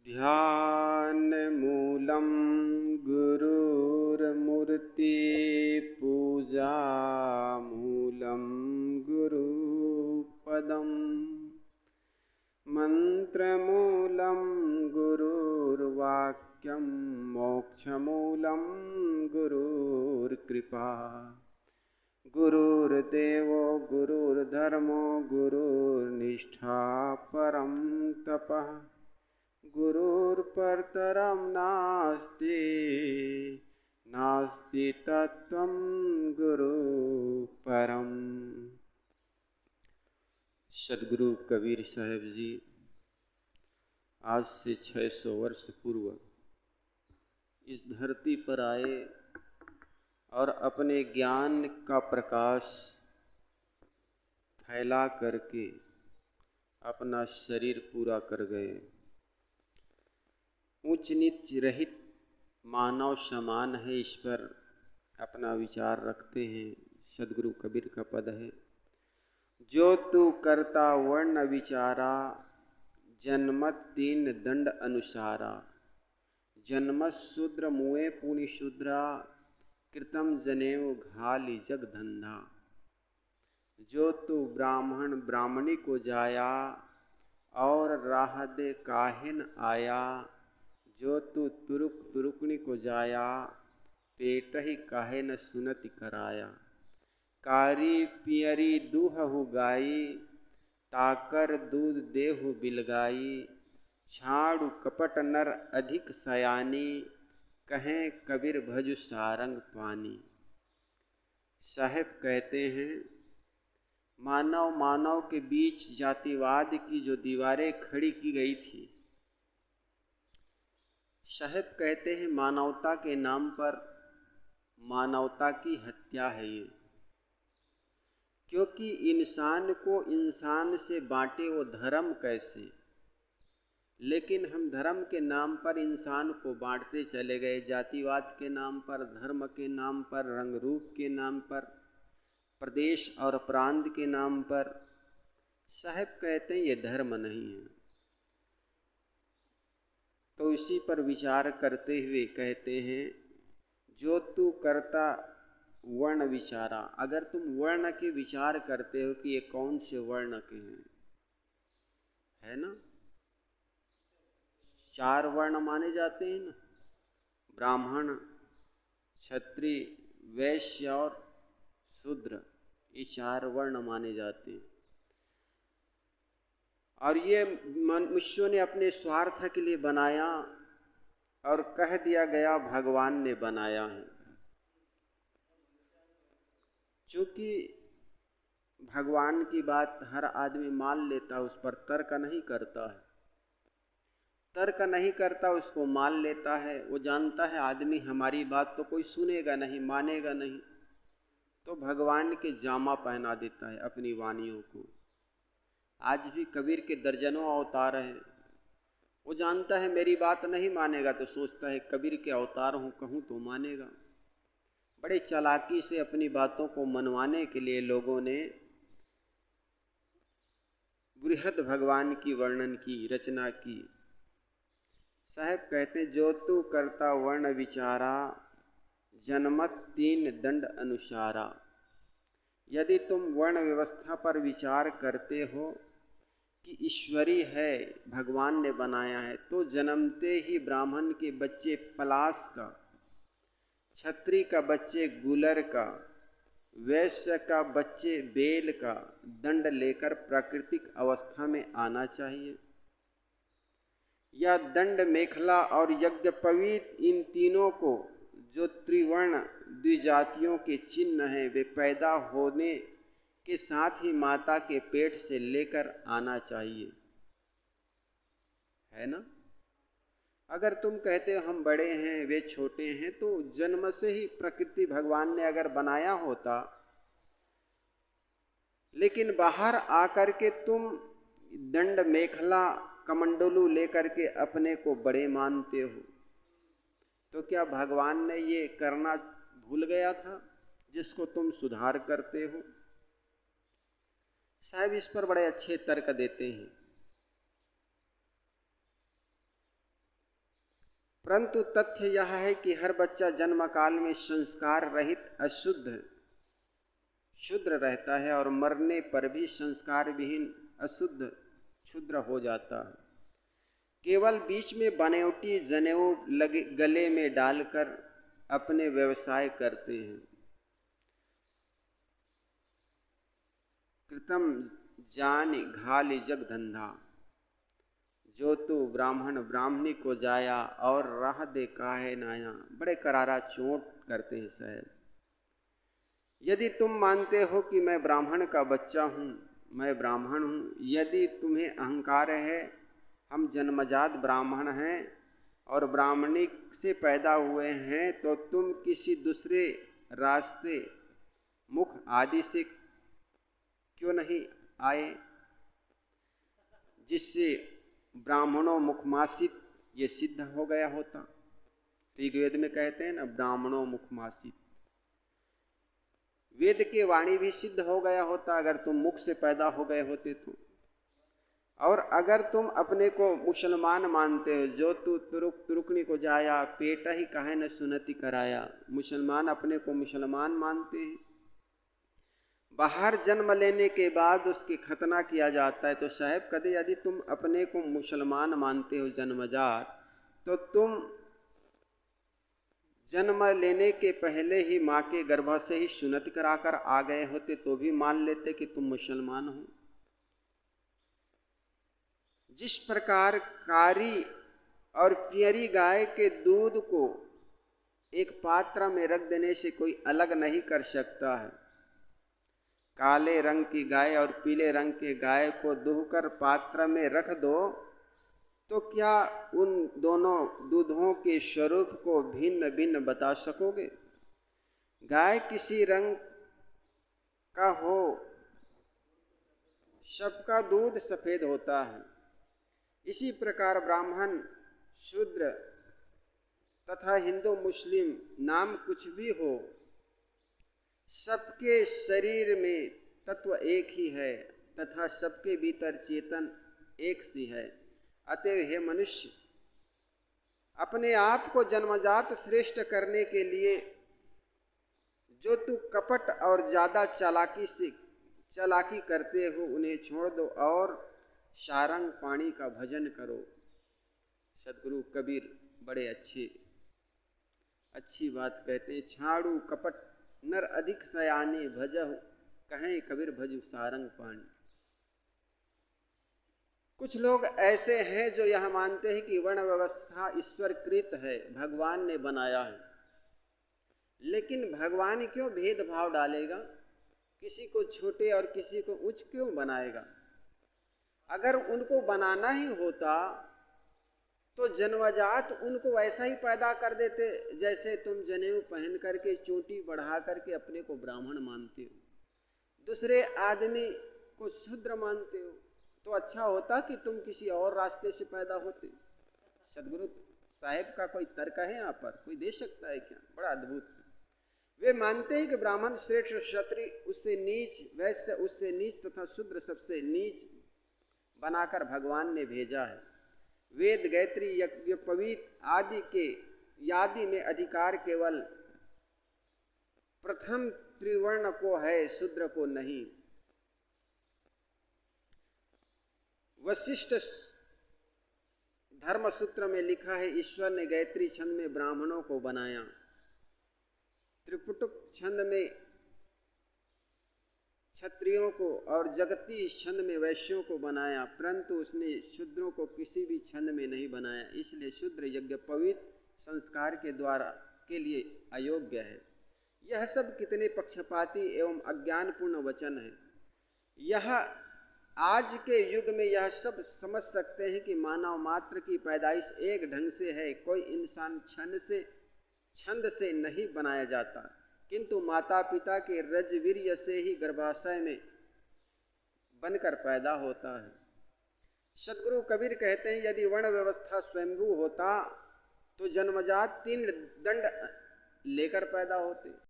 ध्यानमूलं गुरुर्मूर्ति पूजामूलं गुरुपदम् मन्त्रमूलं गुरुर्वाक्यं मोक्षमूलं गुरुर्कृपा गुरुर्देवो गुरुर्धर्मो गुरुर्निष्ठा परं तपः गुरुर्परतरं नास्ति नास्ति तत्त्वं गुरु परम। सदगुरु कबीर साहब जी आज से 600 वर्ष पूर्व इस धरती पर आए और अपने ज्ञान का प्रकाश फैला करके अपना शरीर पूरा कर गए। ऊंच नीच रहित मानव समान है, इस पर अपना विचार रखते हैं। सदगुरु कबीर का पद है, जो तू करता वर्ण विचारा जन्मत तीन दंड अनुसारा जन्मत शूद्र मुए पुनि शूद्रा कृतम जनेऊ घाली जग धंधा। जो तू ब्राह्मण ब्राह्मणी को जाया और राह दे काहे न आया। जो तू तुरुक तुरुकनी को जाया पेट ही काहे न सुनति कराया। कारी पियरी दूहु गाई ताकर दूध देहु बिलगाई। छाड़ू कपट नर अधिक सयानी कहें कबीर भजु सारंग पानी। साहेब कहते हैं, मानव मानव के बीच जातिवाद की जो दीवारें खड़ी की गई थी, साहेब कहते हैं मानवता के नाम पर मानवता की हत्या है ये। क्योंकि इंसान को इंसान से बांटे वो धर्म कैसे, लेकिन हम धर्म के नाम पर इंसान को बांटते चले गए। जातिवाद के नाम पर, धर्म के नाम पर, रंग रूप के नाम पर, प्रदेश और प्रांत के नाम पर। साहब कहते हैं ये धर्म नहीं है। तो इसी पर विचार करते हुए कहते हैं, जो तू करता वर्ण विचारा। अगर तुम वर्ण के विचार करते हो कि ये कौन से वर्ण के हैं, है ना, 4 वर्ण माने जाते हैं ना, ब्राह्मण क्षत्रिय वैश्य और शूद्र, ये 4 वर्ण माने जाते हैं। और ये मनुष्यों ने अपने स्वार्थ के लिए बनाया और कह दिया गया भगवान ने बनाया है। चूंकि भगवान की बात हर आदमी मान लेता, उस पर तर्क नहीं करता है। तर्क नहीं करता, उसको मान लेता है। वो जानता है आदमी हमारी बात तो कोई सुनेगा नहीं, मानेगा नहीं, तो भगवान के जामा पहना देता है अपनी वाणियों को। आज भी कबीर के दर्जनों अवतार हैं। वो जानता है मेरी बात नहीं मानेगा, तो सोचता है कबीर के अवतार हूँ, कहूँ तो मानेगा। बड़े चालाकी से अपनी बातों को मनवाने के लिए लोगों ने बृहद भगवान की वर्णन की, रचना की। साहब कहते, जो तू करता वर्ण विचारा जन्मत 3 दंड अनुसारा। यदि तुम वर्ण व्यवस्था पर विचार करते हो कि ईश्वरी है, भगवान ने बनाया है, तो जन्मते ही ब्राह्मण के बच्चे पलाश का, क्षत्रिय का बच्चे गुलर का, वैश्य का बच्चे बेल का दंड लेकर प्राकृतिक अवस्था में आना चाहिए। या दंड मेखला और यज्ञपवीत, इन तीनों को जो त्रिवर्ण द्विजातियों के चिन्ह हैं, वे पैदा होने के साथ ही माता के पेट से लेकर आना चाहिए, है ना। अगर तुम कहते हो हम बड़े हैं वे छोटे हैं, तो जन्म से ही प्रकृति भगवान ने अगर बनाया होता, लेकिन बाहर आकर के तुम दंड मेखला कमंडलू लेकर के अपने को बड़े मानते हो, तो क्या भगवान ने ये करना भूल गया था जिसको तुम सुधार करते हो। साहब इस पर बड़े अच्छे तर्क देते हैं। परंतु तथ्य यह है कि हर बच्चा जन्म काल में संस्कार रहित अशुद्ध क्षुद्र रहता है और मरने पर भी संस्कार विहीन अशुद्ध क्षुद्र हो जाता है। केवल बीच में बनेवटी जनेऊ गले में डालकर अपने व्यवसाय करते हैं। कृतम जानि घाली जग धंधा, जो तू ब्राह्मण ब्राह्मणी को जाया और राह दे काहे नाया। बड़े करारा चोट करते हैं साहब। यदि तुम मानते हो कि मैं ब्राह्मण का बच्चा हूँ, मैं ब्राह्मण हूँ, यदि तुम्हें अहंकार है हम जन्मजात ब्राह्मण हैं और ब्राह्मणी से पैदा हुए हैं, तो तुम किसी दूसरे रास्ते मुख आदि से क्यों नहीं आए जिससे ब्राह्मणों मुखमासित ये सिद्ध हो गया होता। ऋग्वेद में कहते हैं ना, ब्राह्मणों मुखमासित। वेद के वाणी भी सिद्ध हो गया होता अगर तुम मुख से पैदा हो गए होते तो। और अगर तुम अपने को मुसलमान मानते हो, जो तू तुरुकनी को जाया पेट ही काहे न सुनति कराया। मुसलमान अपने को मुसलमान मानते हैं, बाहर जन्म लेने के बाद उसकी खतना किया जाता है। तो साहब कदे यदि तुम अपने को मुसलमान मानते हो जन्मजात, तो तुम जन्म लेने के पहले ही माँ के गर्भ से ही सुन्नत कराकर आ गए होते तो भी मान लेते कि तुम मुसलमान हो। जिस प्रकार कारी और पियरी गाय के दूध को एक पात्र में रख देने से कोई अलग नहीं कर सकता है, काले रंग की गाय और पीले रंग के गाय को दूहकर पात्र में रख दो तो क्या उन दोनों दूधों के स्वरूप को भिन्न भिन्न बता सकोगे। गाय किसी रंग का हो, सबका दूध सफेद होता है। इसी प्रकार ब्राह्मण शूद्र तथा हिंदू मुस्लिम नाम कुछ भी हो, सबके शरीर में तत्व एक ही है तथा सबके भीतर चेतन एक सी है। अतएव हे मनुष्य, अपने आप को जन्मजात श्रेष्ठ करने के लिए जो तू कपट और ज्यादा चालाकी करते हो उन्हें छोड़ दो और सारंग पाणी का भजन करो। सदगुरु कबीर बड़े अच्छी बात कहते हैं। छाड़ू कपट नर अधिक सयाने भजहु, कहें कबीर भजु सारंग पाणी। कुछ लोग ऐसे हैं जो यह मानते हैं कि वर्ण व्यवस्था ईश्वरकृत है, भगवान ने बनाया है। लेकिन भगवान क्यों भेदभाव डालेगा, किसी को छोटे और किसी को उच्च क्यों बनाएगा। अगर उनको बनाना ही होता तो जन्मजात उनको ऐसा ही पैदा कर देते जैसे तुम जनेऊ पहन करके चोटी बढ़ा करके अपने को ब्राह्मण मानते हो, दूसरे आदमी को शूद्र मानते हो। तो अच्छा होता कि तुम किसी और रास्ते से पैदा होते। सदगुरु साहेब का कोई तर्क है यहाँ पर, कोई दे सकता है क्या? बड़ा अद्भुत। वे मानते हैं कि ब्राह्मण श्रेष्ठ, क्षत्रिय उससे नीच, वैश्य उससे नीच तथा शूद्र सबसे नीच बनाकर भगवान ने भेजा है। वेद गायत्री यज्ञोपवीत आदि के यादि में अधिकार केवल प्रथम त्रिवर्ण को है, शूद्र को नहीं। वशिष्ठ धर्म सूत्र में लिखा है, ईश्वर ने गायत्री छंद में ब्राह्मणों को बनाया, त्रिपुटुक छंद में क्षत्रियों को और जगती छंद में वैश्यों को बनाया, परंतु उसने शूद्रों को किसी भी छंद में नहीं बनाया। इसलिए शूद्र यज्ञोपवीत संस्कार के द्वारा के लिए अयोग्य है। यह सब कितने पक्षपाती एवं अज्ञानपूर्ण वचन है। यह आज के युग में यह सब समझ सकते हैं कि मानव मात्र की पैदाइश एक ढंग से है। कोई इंसान छंद से नहीं बनाया जाता, किंतु माता पिता के रजवीर्य से ही गर्भाशय में बनकर पैदा होता है। सदगुरु कबीर कहते हैं, यदि वर्ण व्यवस्था स्वयंभू होता तो जन्मजात 3 दंड लेकर पैदा होते।